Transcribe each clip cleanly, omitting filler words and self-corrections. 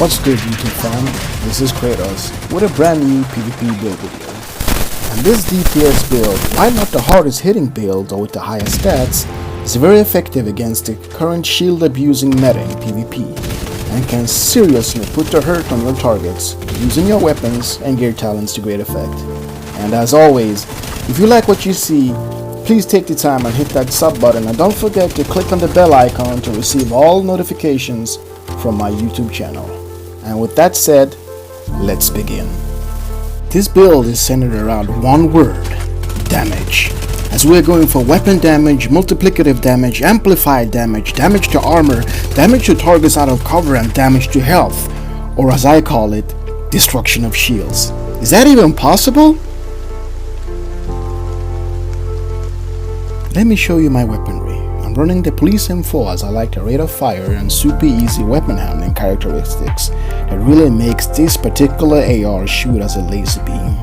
What's good, YouTube fam? This is cratoz with a brand new PvP build video. And this DPS build, while not the hardest hitting build or with the highest stats, is very effective against the current shield abusing meta in PvP and can seriously put the hurt on your targets using your weapons and gear talents to great effect. And as always, if you like what you see, please take the time and hit that sub button, and don't forget to click on the bell icon to receive all notifications from my YouTube channel. And with that said, let's begin. This build is centered around one word: damage, as we're going for weapon damage, multiplicative damage, amplified damage, damage to armor, damage to targets out of cover, and damage to health, or as I call it, destruction of shields. Is that even possible? Let me show you my weaponry. I'm running the Police M4 as I like the rate of fire and super easy weapon handling characteristics that really makes this particular AR shoot as a laser beam.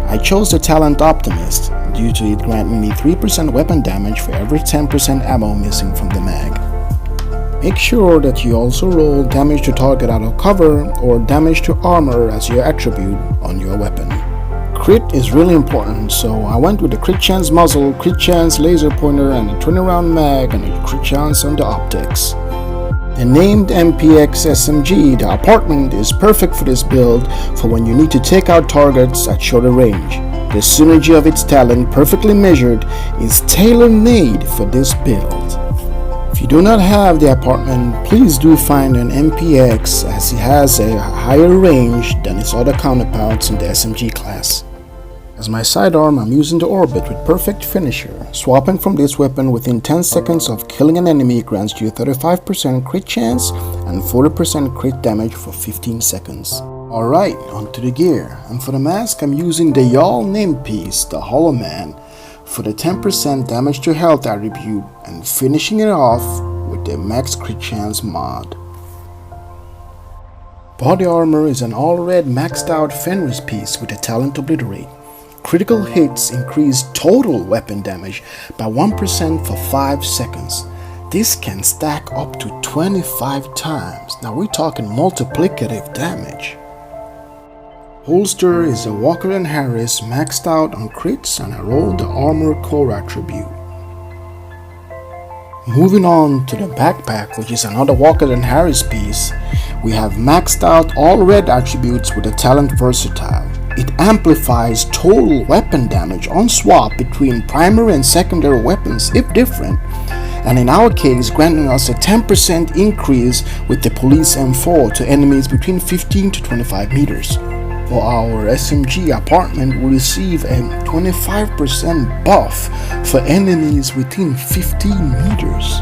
I chose the talent Optimist due to it granting me 3% weapon damage for every 10% ammo missing from the mag. Make sure that you also roll damage to target out of cover or damage to armor as your attribute on your weapon. Crit is really important, so I went with the crit chance muzzle, crit chance laser pointer, and a 20 round mag, and a crit chance on the optics. The named MPX SMG, the apartment, is perfect for this build for when you need to take out targets at shorter range. The synergy of its talent, perfectly measured, is tailor-made for this build. If you do not have the apartment, please do find an MPX, as it has a higher range than its other counterparts in the SMG class. As my sidearm, I'm using the Orbit with Perfect Finisher. Swapping from this weapon within 10 seconds of killing an enemy grants you a 35% crit chance and 40% crit damage for 15 seconds. Alright, onto the gear. And for the mask, I'm using the Y'all name piece, the Hollow Man, for the 10% damage to health attribute, and finishing it off with the max crit chance mod. Body armor is an all red maxed out Fenris piece with the talent Obliterate. Critical hits increase total weapon damage by 1% for 5 seconds. This can stack up to 25 times. Now we're talking multiplicative damage. Holster is a Walker & Harris maxed out on crits, and I rolled the armor core attribute. Moving on to the backpack, which is another Walker & Harris piece, we have maxed out all red attributes with the talent Versatile. It amplifies total weapon damage on swap between primary and secondary weapons if different, and in our case granting us a 10% increase with the Police M4 to enemies between 15 to 25 meters. For our SMG apartment, we receive a 25% buff for enemies within 15 meters.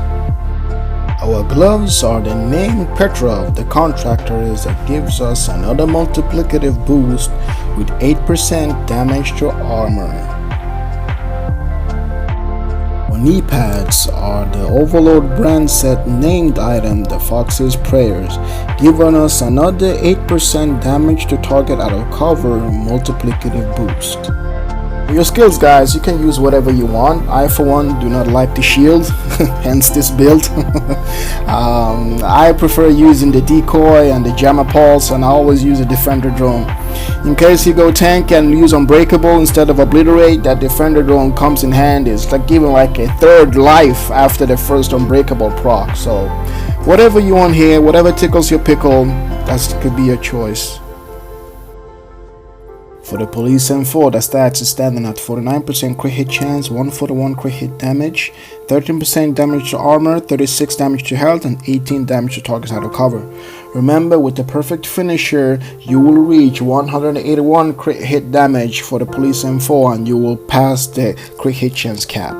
Our gloves are the named Petrov, the contractors, that gives us another multiplicative boost with 8% damage to armor. Our knee pads are the Overlord brand set named item, the Fox's Prayers, giving us another 8% damage to target out of cover multiplicative boost. For your skills, guys, you can use whatever you want. I for one do not like the shield, hence this build. I prefer using the decoy and the jammer pulse, and I always use a defender drone. In case you go tank and use unbreakable instead of obliterate, that defender drone comes in handy. It's like giving like a third life after the first unbreakable proc. So whatever you want here, whatever tickles your pickle, that could be your choice. For the Police M4, the stats is standing at 49% crit hit chance, 141 crit hit damage, 13% damage to armor, 36 damage to health, and 18 damage to targets out of cover. Remember, with the Perfect Finisher, you will reach 181 crit hit damage for the Police M4, and you will pass the crit hit chance cap.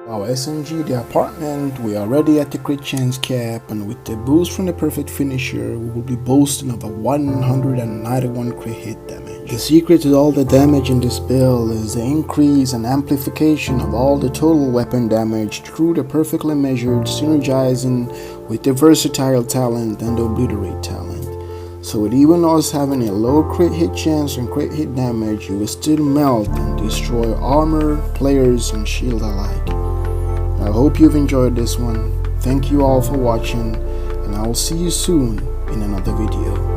Our SMG, the apartment, we are already at the crit chance cap, and with the boost from the Perfect Finisher, we will be boasting of a 191 crit hit damage. The secret to all the damage in this build is the increase and amplification of all the total weapon damage through the perfectly measured synergizing with the Versatile talent and the Obliterate talent. So with even us having a low crit hit chance and crit hit damage, you will still melt and destroy armor, players, and shield alike. I hope you've enjoyed this one. Thank you all for watching, and I will see you soon in another video.